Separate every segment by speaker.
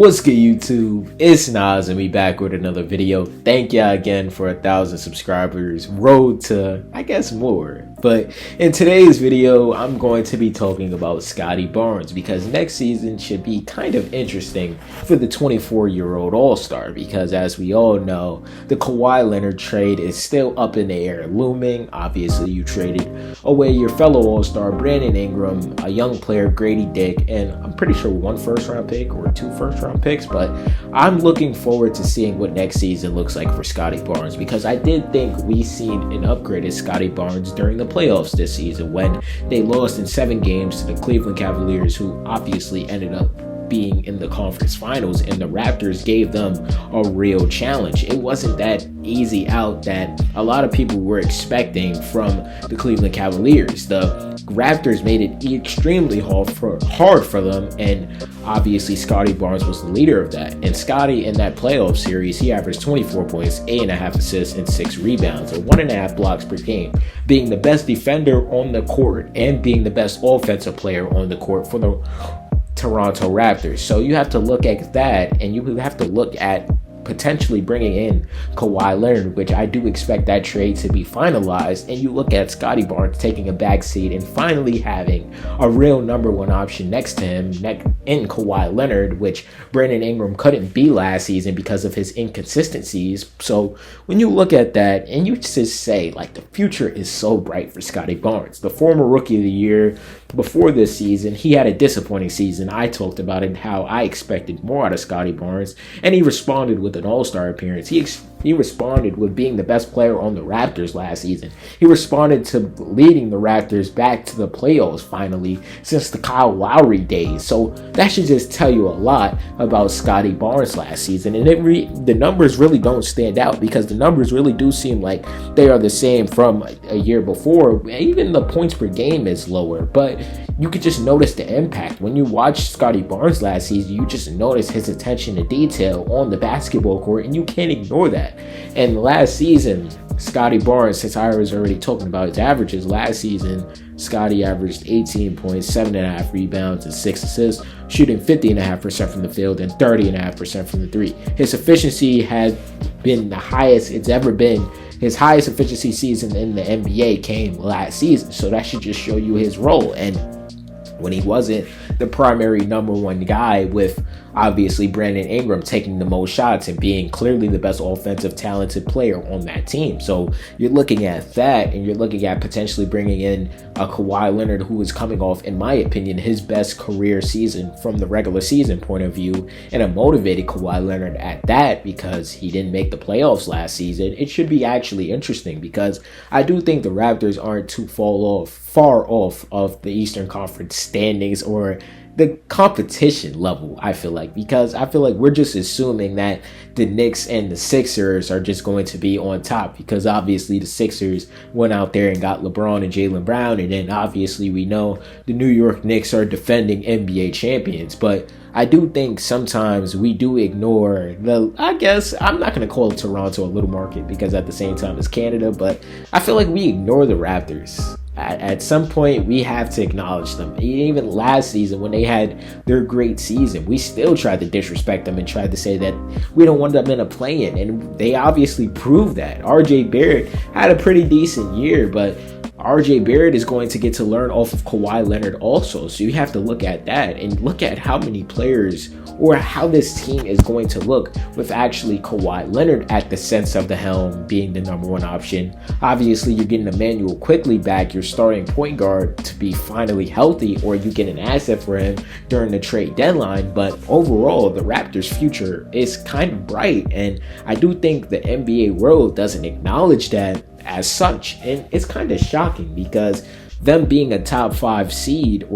Speaker 1: What's good, YouTube? It's Nas and we back with another video. Thank y'all again for 1,000 subscribers. Road to, I guess, more. But in today's video, I'm going to be talking about Scottie Barnes because next season should be kind of interesting for the 24-year-old All-Star because as we all know, the Kawhi Leonard trade is still up in the air, looming. Obviously, you traded away your fellow All-Star Brandon Ingram, a young player, Grady Dick, and I'm pretty sure 1 first-round pick or 2 first-round picks, but I'm looking forward to seeing what next season looks like for Scottie Barnes because I did think we seen an upgraded Scottie Barnes during the playoffs this season when they lost in 7 games to the Cleveland Cavaliers, who obviously ended up being in the conference finals, and the Raptors gave them a real challenge. It wasn't that easy out that a lot of people were expecting from the Cleveland Cavaliers. The Raptors made it extremely hard for them, and obviously Scottie Barnes was the leader of that. And Scottie, in that playoff series, he averaged 24 points, 8.5 assists, and 6 rebounds, and 1.5 blocks per game, being the best defender on the court and being the best offensive player on the court for the Toronto Raptors. So you have to look at that, and you have to look at potentially bringing in Kawhi Leonard, which I do expect that trade to be finalized, and you look at Scottie Barnes taking a back seat and finally having a real number 1 option next to him in Kawhi Leonard, which Brandon Ingram couldn't be last season because of his inconsistencies. So when you look at that and you just say, like, the future is so bright for Scottie Barnes. The former Rookie of the Year before this season, he had a disappointing season. I talked about it, how I expected more out of Scottie Barnes, and he responded with an All-Star appearance. He responded with being the best player on the Raptors last season. He responded to leading the Raptors back to the playoffs finally since the Kyle Lowry days. So that should just tell you a lot about Scottie Barnes last season. And the numbers really don't stand out because the numbers really do seem like they are the same from a year before. Even the points per game is lower, but you could just notice the impact. When you watch Scottie Barnes last season, you just notice his attention to detail on the basketball court, and you can't ignore that. And last season, Scottie Barnes, since I was already talking about his averages, last season, Scottie averaged 18 points, 7.5 rebounds, and 6 assists, shooting 50.5% from the field and 30.5% from the 3. His efficiency has been the highest it's ever been. His highest efficiency season in the NBA came last season, so that should just show you his role. And when he wasn't the primary number 1 guy, with obviously Brandon Ingram taking the most shots and being clearly the best offensive talented player on that team. So you're looking at that, and you're looking at potentially bringing in a Kawhi Leonard who is coming off, in my opinion, his best career season from the regular season point of view, and a motivated Kawhi Leonard at that because he didn't make the playoffs last season. It should be actually interesting because I do think the Raptors aren't too far off of the Eastern Conference standings or the competition level, I feel like, because I feel like we're just assuming that the Knicks and the Sixers are just going to be on top because obviously the Sixers went out there and got LeBron and Jaylen Brown, and then obviously we know the New York Knicks are defending NBA champions. But I do think sometimes we do ignore I guess I'm not going to call Toronto a little market because at the same time it's Canada, but I feel like we ignore the Raptors. At some point, we have to acknowledge them. Even last season, when they had their great season, we still tried to disrespect them and tried to say that we don't want them in a play-in, and they obviously proved that. RJ Barrett had a pretty decent year, but RJ Barrett is going to get to learn off of Kawhi Leonard also. So you have to look at that and look at how many players or how this team is going to look with actually Kawhi Leonard at the sense of the helm being the number 1 option. Obviously, you're getting Emmanuel Quickly back, your starting point guard, to be finally healthy, or you get an asset for him during the trade deadline. But overall, the Raptors' future is kind of bright, and I do think the NBA world doesn't acknowledge that as such, and it's kind of shocking because them being a top 5 seed, I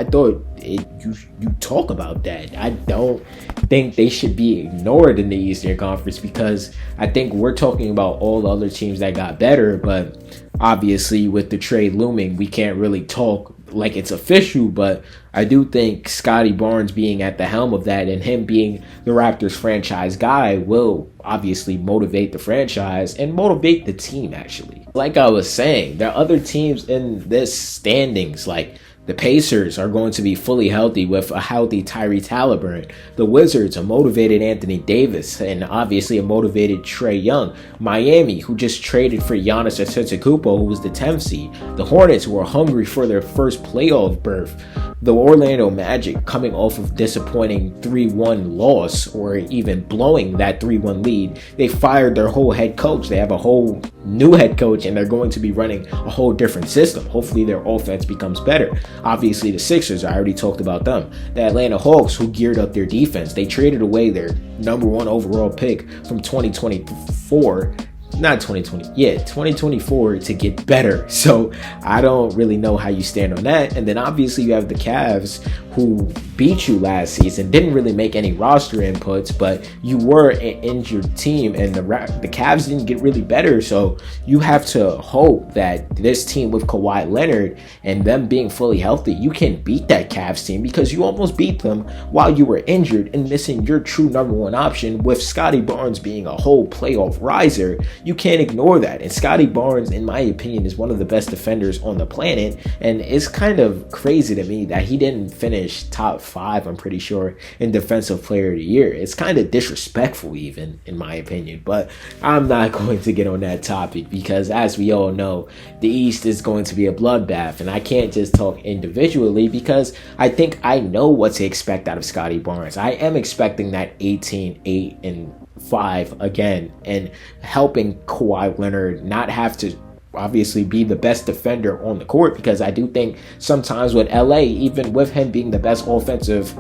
Speaker 1: thought you talk about that. I don't think they should be ignored in the Eastern Conference because I think we're talking about all the other teams that got better, but obviously with the trade looming, we can't really talk like it's official. But I do think Scottie Barnes being at the helm of that and him being the Raptors franchise guy will obviously motivate the franchise and motivate the team actually. Like I was saying, there are other teams in this standings like The Pacers are going to be fully healthy with a healthy Tyrese Halliburton. The Wizards, a motivated Anthony Davis, and obviously a motivated Trae Young. Miami, who just traded for Giannis Antetokounmpo, who was the 10th seed. The Hornets, who are hungry for their first playoff berth. The Orlando Magic, coming off of disappointing 3-1 loss, or even blowing that 3-1 lead. They fired their whole head coach. They have a whole new head coach, and they're going to be running a whole different system. Hopefully their offense becomes better. Obviously the Sixers, I already talked about them. The Atlanta Hawks, who geared up their defense. They traded away their #1 overall pick from 2024 2024 to get better. So I don't really know how you stand on that. And then obviously you have the Cavs, who beat you last season, didn't really make any roster inputs, but you were an injured team, and the Cavs didn't get really better. So you have to hope that this team with Kawhi Leonard and them being fully healthy, you can beat that Cavs team, because you almost beat them while you were injured and missing your true #1 option. With Scottie Barnes being a whole playoff riser, you can't ignore that. And Scottie Barnes, in my opinion, is one of the best defenders on the planet, and it's kind of crazy to me that he didn't finish top 5, I'm pretty sure, in Defensive Player of the Year. It's kind of disrespectful, even, in my opinion, but I'm not going to get on that topic, because as we all know, the East is going to be a bloodbath, and I can't just talk individually, because I think I know what to expect out of Scottie Barnes. I am expecting that 18, 8, and 5 again, and helping Kawhi Leonard not have to obviously be the best defender on the court, because I do think sometimes with LA, even with him being the best offensive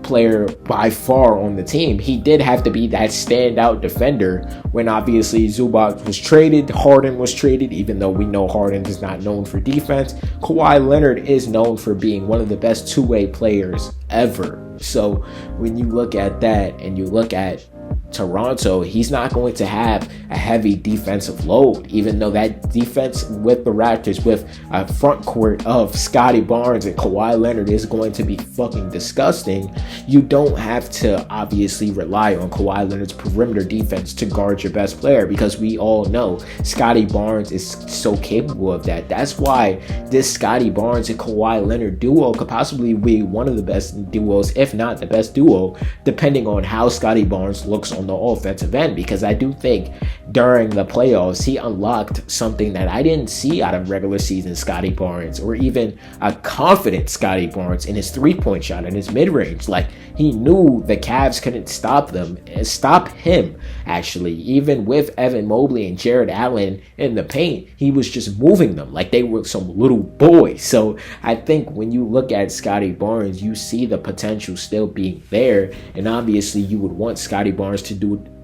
Speaker 1: player by far on the team, he did have to be that standout defender. When obviously Zubac was traded, Harden was traded, even though we know Harden is not known for defense, Kawhi Leonard is known for being one of the best two-way players ever. So when you look at that and you look at Toronto, he's not going to have a heavy defensive load, even though that defense with the Raptors, with a front court of Scottie Barnes and Kawhi Leonard, is going to be fucking disgusting. You don't have to obviously rely on Kawhi Leonard's perimeter defense to guard your best player, because we all know Scottie Barnes is so capable of that. That's why this Scottie Barnes and Kawhi Leonard duo could possibly be one of the best duos, if not the best duo, depending on how Scottie Barnes looks on the offensive end, because I do think during the playoffs he unlocked something that I didn't see out of regular season Scottie Barnes, or even a confident Scottie Barnes in his 3-point shot and his mid-range. Like, he knew the Cavs couldn't stop him actually. Even with Evan Mobley and Jared Allen in the paint, he was just moving them like they were some little boys. So I think when you look at Scottie Barnes, you see the potential still being there, and obviously you would want Scottie Barnes to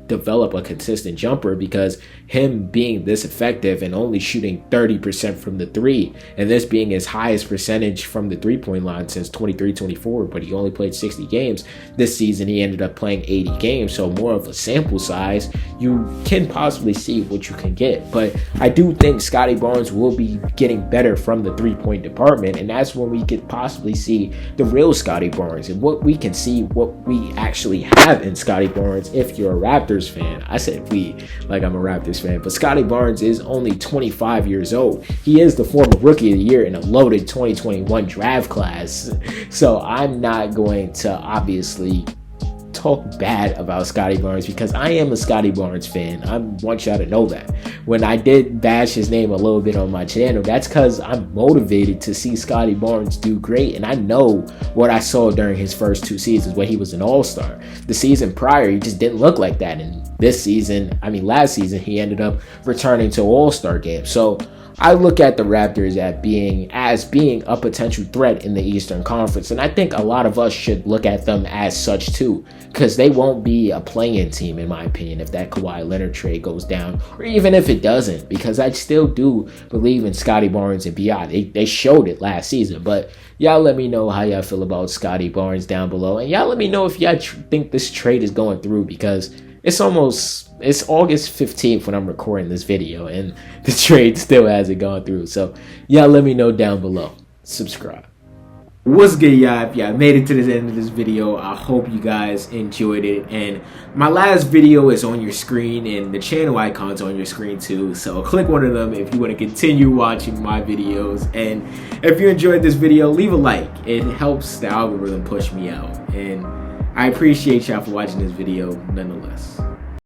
Speaker 1: develop a consistent jumper, because him being this effective and only shooting 30% from the 3, and this being his highest percentage from the 3-point line since 23-24, but he only played 60 games. This season he ended up playing 80 games, so more of a sample size. You can possibly see what you can get, but I do think Scottie Barnes will be getting better from the 3-point department, and that's when we could possibly see the real Scottie Barnes, and what we can see, what we actually have in Scottie Barnes. If you're a Raptors fan, I said we like I'm a Raptors fan, but Scottie Barnes is only 25 years old. He is the former Rookie of the Year in a loaded 2021 draft class. So I'm not going to obviously talk bad about Scottie Barnes, because I am a Scottie Barnes fan. I want y'all to know that. When I did bash his name a little bit on my channel, that's because I'm motivated to see Scottie Barnes do great, and I know what I saw during his first 2 seasons when he was an all-star. The season prior, he just didn't look like that, and this season, last season, he ended up returning to all-star game. So I look at the Raptors as being a potential threat in the Eastern Conference, and I think a lot of us should look at them as such too, because they won't be a play-in team, in my opinion, if that Kawhi Leonard trade goes down, or even if it doesn't, because I still do believe in Scottie Barnes and BI. They showed it last season. But y'all let me know how y'all feel about Scottie Barnes down below, and y'all let me know if y'all think this trade is going through, because it's August 15th when I'm recording this video, and the trade still hasn't gone through. So y'all let me know down below. Subscribe. What's good, y'all? If y'all made it to the end of this video, I hope you guys enjoyed it. And my last video is on your screen, and the channel icon's on your screen too. So click one of them if you want to continue watching my videos. And if you enjoyed this video, leave a like. It helps the algorithm push me out. And I appreciate y'all for watching this video nonetheless.